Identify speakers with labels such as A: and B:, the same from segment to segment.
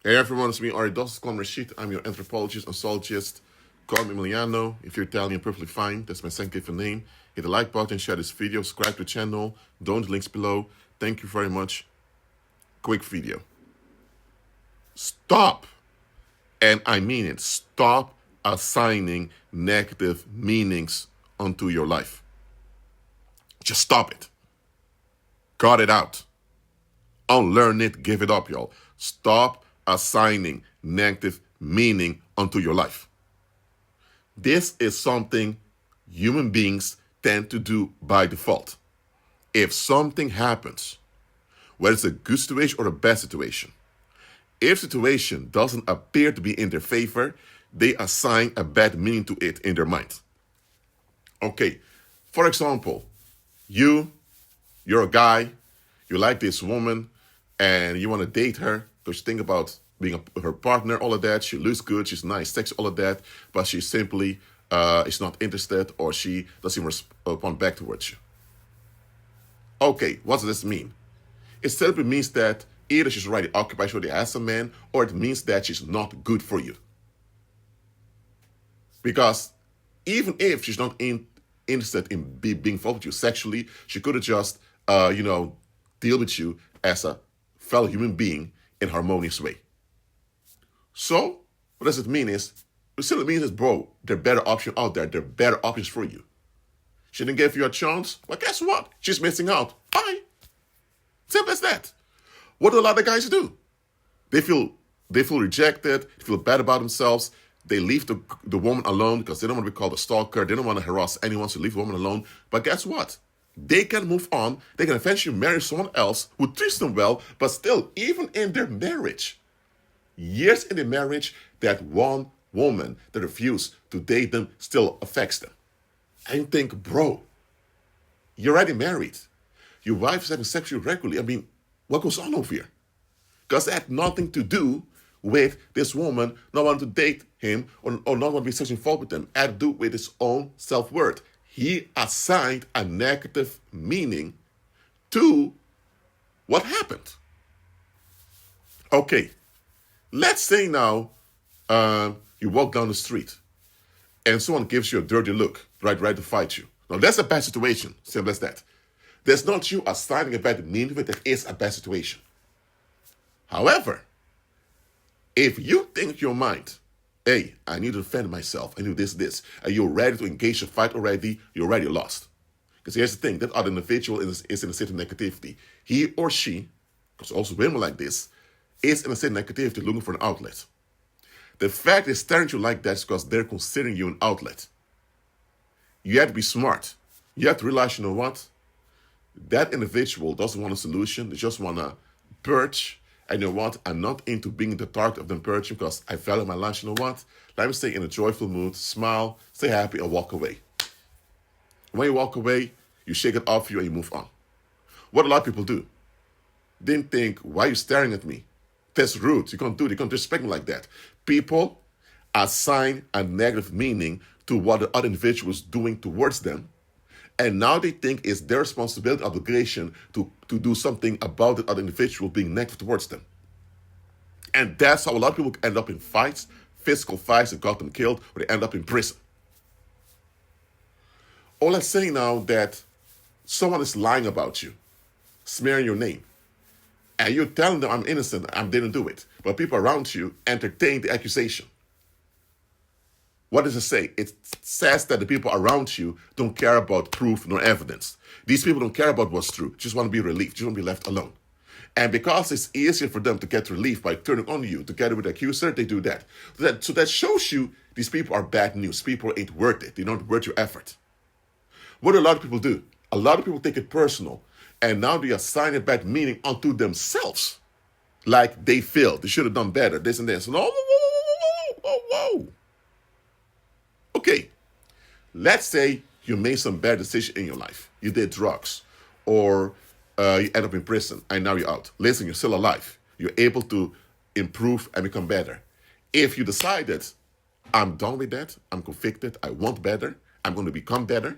A: Hey everyone, it's me, Ari Doscom Rashid. I'm your anthropologist and sociologist. Call me Emiliano. If you're Italian, perfectly fine. That's my second name. Hit the like button, share this video, subscribe to the channel. Don't links below. Thank you very much. Quick video. Stop, and I mean it, stop assigning negative meanings onto your life. Just stop it. Cut it out. Unlearn it, give it up, y'all. Stop assigning negative meaning onto your life. This is something human beings tend to do by default. If something happens, whether it's a good situation or a bad situation, if situation doesn't appear to be in their favor, they assign a bad meaning to it in their mind. Okay, for example, you're a guy, you like this woman, and you want to date her because you think about being her partner, all of that. She looks good, she's nice, sexy, all of that, but she simply is not interested, or she doesn't respond back towards you. Okay, what does this mean? It simply means that either she's already occupied, she already has a man, or it means that she's not good for you. Because even if she's not interested in being involved with you sexually, she could have just, deal with you as a fellow human being in a harmonious way. So, what does it mean is, it simply means is, bro, there are better options out there. There are better options for you. She didn't give you a chance? Well, guess what? She's missing out. Bye. Simple as that. What do a lot of guys do? They feel rejected, they feel bad about themselves. They leave the woman alone because they don't want to be called a stalker. They don't want to harass anyone, so leave the woman alone. But guess what? They can move on. They can eventually marry someone else who treats them well, but still, even in their marriage, years in the marriage, that one woman that refused to date them still affects them. And you think, bro, you're already married. Your wife is having sex with you regularly. I mean, what goes on over here? Because it had nothing to do with this woman not wanting to date him or not wanting to be sexually involved with him. It had to do with his own self-worth. He assigned a negative meaning to what happened. Okay, let's say now you walk down the street and someone gives you a dirty look, right to fight you. Now that's a bad situation, simple as that. There's not you assigning a bad meaning to it, that is a bad situation. However, if you think in your mind, hey, I need to defend myself, I need this, and you're ready to engage the fight already, you're already lost. Because here's the thing, that other individual is in a state of negativity. He or she, because also women like this, is in a state of negativity looking for an outlet. The fact they're staring at you like that is because they're considering you an outlet. You have to be smart. You have to realize, you know what? That individual doesn't want a solution. They just want to purge. And you know what? I'm not into being the target of them purging because I value my life. You know what? Let me stay in a joyful mood, smile, stay happy, and walk away. When you walk away, you shake it off you and you move on. What a lot of people do. They think, why are you staring at me? That's rude. You can't do it. You can't disrespect me like that. People assign a negative meaning to what the other individual is doing towards them. And now they think it's their responsibility, obligation to do something about the other individual being negative towards them. And that's how a lot of people end up in fights, physical fights that got them killed, or they end up in prison. Or let's say now that someone is lying about you, smearing your name, and you're telling them, I'm innocent, I didn't do it. But people around you entertain the accusation. What does it say? It says that the people around you don't care about proof nor evidence. These people don't care about what's true. Just want to be relieved. Just want to be left alone. And because it's easier for them to get relief by turning on you together with the accuser, they do that. So that shows you these people are bad news. People ain't worth it. They're not worth your effort. What do a lot of people do? A lot of people take it personal. And now they assign a bad meaning onto themselves. Like they failed. They should have done better. This and this. And whoa. Okay, let's say you made some bad decision in your life. You did drugs, or you end up in prison, and now you're out. Listen, you're still alive. You're able to improve and become better. If you decided, I'm done with that, I'm convicted, I want better, I'm going to become better,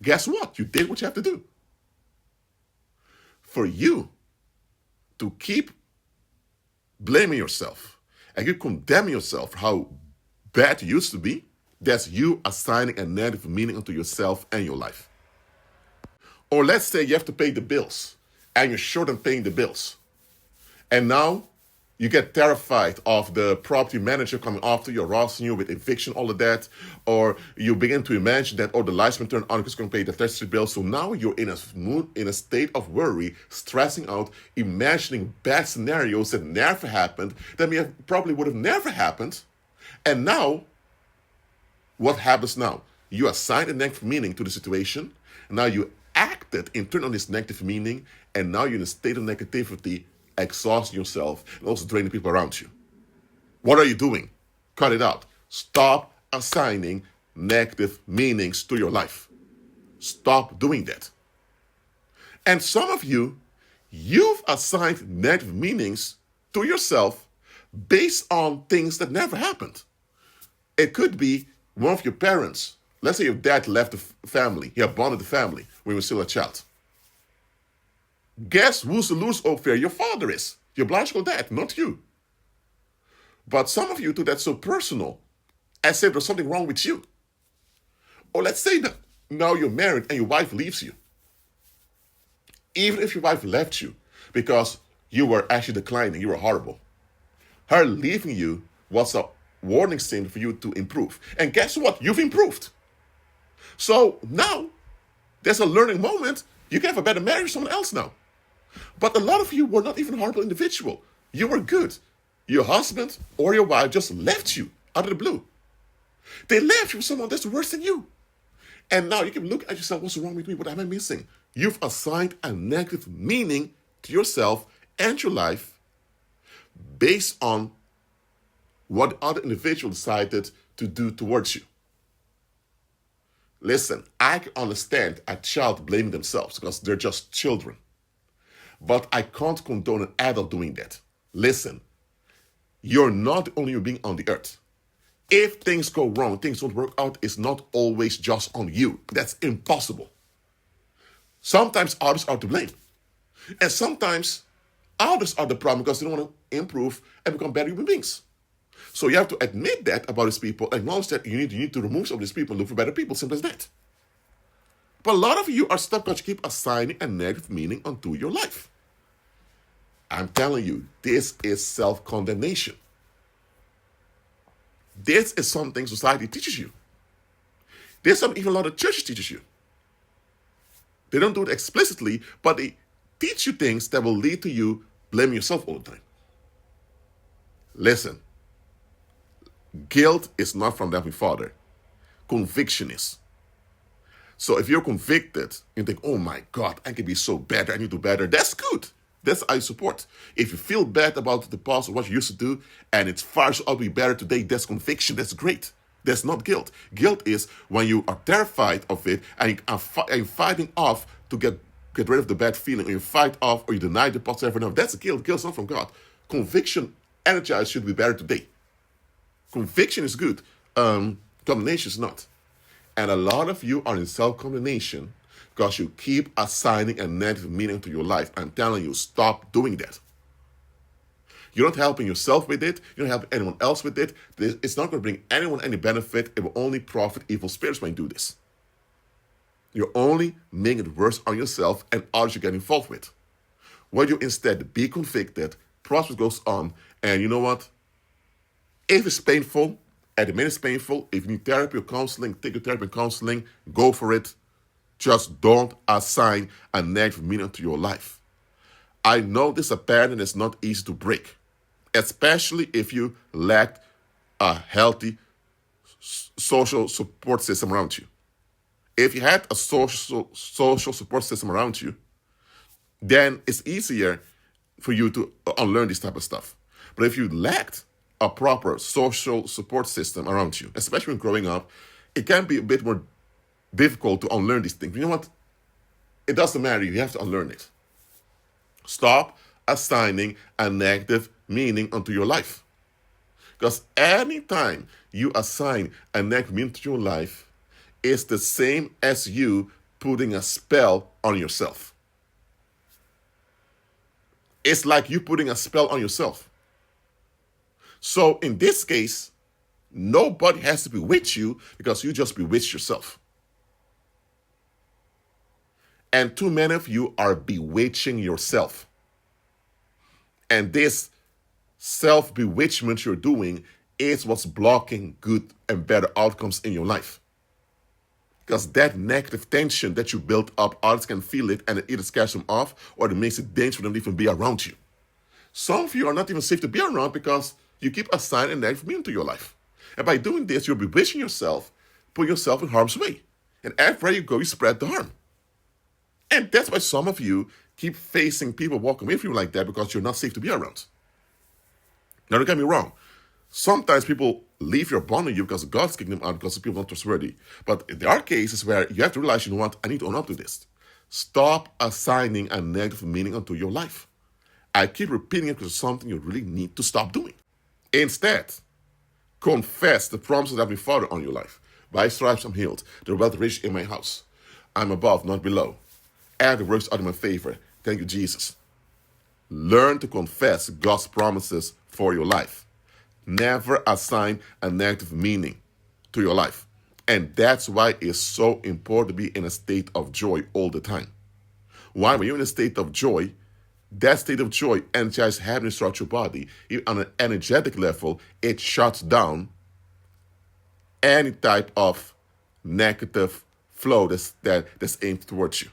A: guess what? You did what you have to do. For you to keep blaming yourself, and you condemn yourself for how bad you used to be, that's you assigning a negative meaning onto yourself and your life. Or let's say you have to pay the bills and you're short on paying the bills. And now you get terrified of the property manager coming after you, harassing you with eviction, all of that. Or you begin to imagine that, the lights will turn on because you're going to pay the electricity bill. So now you're in a state of worry, stressing out, imagining bad scenarios that never happened, that probably would have never happened. And now, what happens now? You assign a negative meaning to the situation. Now you acted in turn on this negative meaning, and now you're in a state of negativity, exhausting yourself and also draining people around you. What are you doing? Cut it out. Stop assigning negative meanings to your life. Stop doing that. And some of you've assigned negative meanings to yourself based on things that never happened. It could be one of your parents. Let's say your dad left the family. He abandoned the family when you were still a child. Guess who's the loser over there? Your father is. Your biological dad, not you. But some of you do that so personal, as if there's something wrong with you. Or let's say that now you're married and your wife leaves you. Even if your wife left you because you were actually declining, you were horrible. Her leaving you was a warning sign for you to improve. And guess what? You've improved. So now there's a learning moment. You can have a better marriage with someone else now. But a lot of you were not even a horrible individual. You were good. Your husband or your wife just left you out of the blue. They left you with someone that's worse than you. And now you can look at yourself, what's wrong with me? What am I missing? You've assigned a negative meaning to yourself and your life based on what the other individual decided to do towards you. Listen, I can understand a child blaming themselves because they're just children. But I can't condone an adult doing that. Listen, you're not the only human being on the earth. If things go wrong, things don't work out, it's not always just on you. That's impossible. Sometimes others are to blame. And sometimes others are the problem because they don't want to improve and become better human beings. So you have to admit that about these people, acknowledge that you need to remove some of these people and look for better people, simple as that. But a lot of you are stuck because you keep assigning a negative meaning onto your life. I'm telling you, this is self-condemnation. This is something society teaches you. This is something even a lot of churches teaches you. They don't do it explicitly, but they teach you things that will lead to you blaming yourself all the time. Listen, guilt is not from the Heavenly Father. Conviction is. So if you're convicted, you think, oh my God, I can be so better, I need to do better. That's good. That's I support. If you feel bad about the past or what you used to do, and it's far out to be better today, that's conviction. That's great. That's not guilt. Guilt is when you are terrified of it and you're fighting off to get rid of the bad feeling, or you fight off or you deny the positive. No, that's guilt. Guilt's not from God. Conviction energized should be better today. Conviction is good. Condemnation is not. And a lot of you are in self-condemnation because you keep assigning a negative meaning to your life. I'm telling you, stop doing that. You're not helping yourself with it. You don't help anyone else with it. It's not going to bring anyone any benefit. It will only profit evil spirits when you do this. You're only making it worse on yourself and others you get involved with. When you instead be convicted, process goes on, and you know what? If it's painful, at the minute it's painful, if you need therapy or counseling, take your therapy and counseling, go for it. Just don't assign a negative meaning to your life. I know this is a pattern that's not easy to break, especially if you lack a healthy social support system around you. If you had a social support system around you, then it's easier for you to unlearn this type of stuff. But if you lacked a proper social support system around you, especially when growing up, it can be a bit more difficult to unlearn these things. You know what? It doesn't matter. You have to unlearn it. Stop assigning a negative meaning onto your life. Because anytime you assign a negative meaning to your life, it's the same as you putting a spell on yourself. It's like you putting a spell on yourself. So in this case, nobody has to bewitch you because you just bewitch yourself. And too many of you are bewitching yourself. And this self-bewitchment you're doing is what's blocking good and better outcomes in your life. Because that negative tension that you built up, others can feel it and it either scares them off or it makes it dangerous for them to even be around you. Some of you are not even safe to be around because you keep assigning a negative meaning to your life. And by doing this, you're bewitching yourself, putting yourself in harm's way. And everywhere you go, you spread the harm. And that's why some of you keep facing people walking away from you like that because you're not safe to be around. Now, don't get me wrong. Sometimes people leave your bond on you because God's kicking them out because people are not trustworthy. But there are cases where you have to realize, you know what, I need to own up to this. Stop assigning a negative meaning onto your life. I keep repeating it because it's something you really need to stop doing. Instead, confess the promises of Heavenly Father on your life. By stripes I'm healed. The wealth rich in my house. I'm above, not below. And the works are in my favor. Thank you, Jesus. Learn to confess God's promises for your life. Never assign a negative meaning to your life. And that's why it's so important to be in a state of joy all the time. Why? When you're in a state of joy, that state of joy energizes happiness throughout your body. On an energetic level, it shuts down any type of negative flow that's aimed towards you.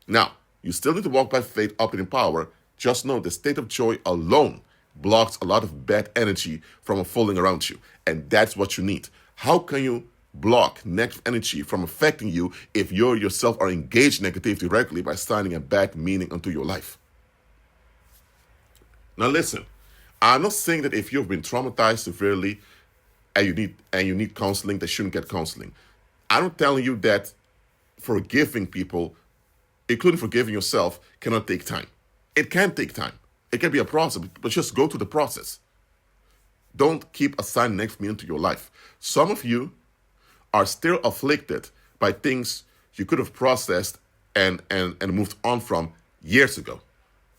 A: Now, you still need to walk by faith, operating in power. Just know the state of joy alone blocks a lot of bad energy from unfolding around you. And that's what you need. How can you block negative energy from affecting you if you yourself are engaged in negativity directly by assigning a bad meaning onto your life? Now listen, I'm not saying that if you've been traumatized severely and you need counseling, they shouldn't get counseling. I'm not telling you that forgiving people, including forgiving yourself, cannot take time. It can take time. It can be a process, but just go through the process. Don't keep assigning negative meaning to your life. Some of you are still afflicted by things you could have processed and moved on from years ago.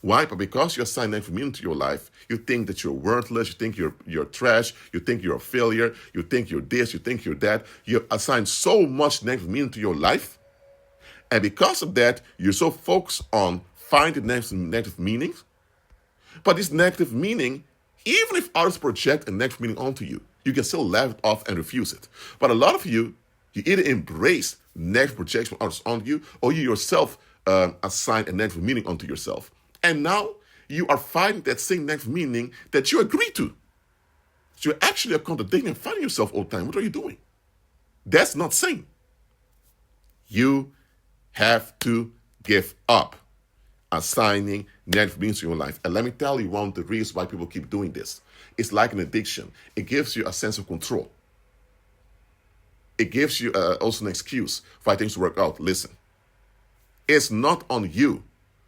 A: Why? But because you assign negative meaning to your life, you think that you're worthless, you think you're trash, you think you're a failure, you think you're this, you think you're that. You assign so much negative meaning to your life. And because of that, you're so focused on finding negative meanings. But this negative meaning, even if others project a negative meaning onto you, you can still laugh it off and refuse it. But a lot of you either embrace negative projection from others onto you, or you yourself assign a negative meaning onto yourself. And now you are finding that same negative meaning that you agree to. So you're actually contradicting and fighting yourself all the time. What are you doing? That's not sane. You have to give up assigning negative meanings to your life. And let me tell you one of the reasons why people keep doing this. It's like an addiction. It gives you a sense of control. It gives you also an excuse for things to work out. Listen, it's not on you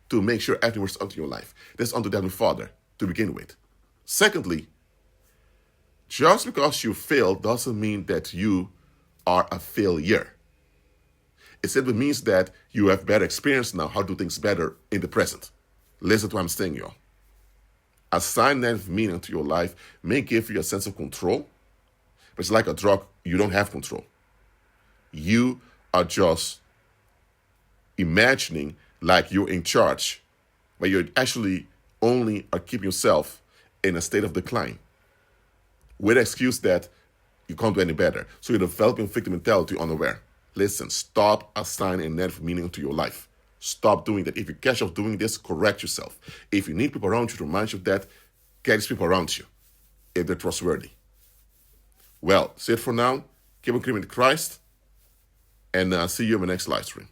A: to make sure everything works out in your life. That's unto the Heavenly Father to begin with. Secondly, just because you failed doesn't mean that you are a failure. It simply means that you have better experience now how to do things better in the present. Listen to what I'm saying, y'all. Assign negative meaning to your life may give you a sense of control, but it's like a drug. You don't have control. You are just imagining like you're in charge, but you actually only are keeping yourself in a state of decline with the excuse that you can't do any better. So you're developing victim mentality unaware. Listen, stop assigning a negative meaning to your life. Stop doing that. If you catch yourself doing this, correct yourself. If you need people around you to remind you of that, get these people around you if they're trustworthy. Well, that's it for now. Keep on creating with Christ, and see you in the next live stream.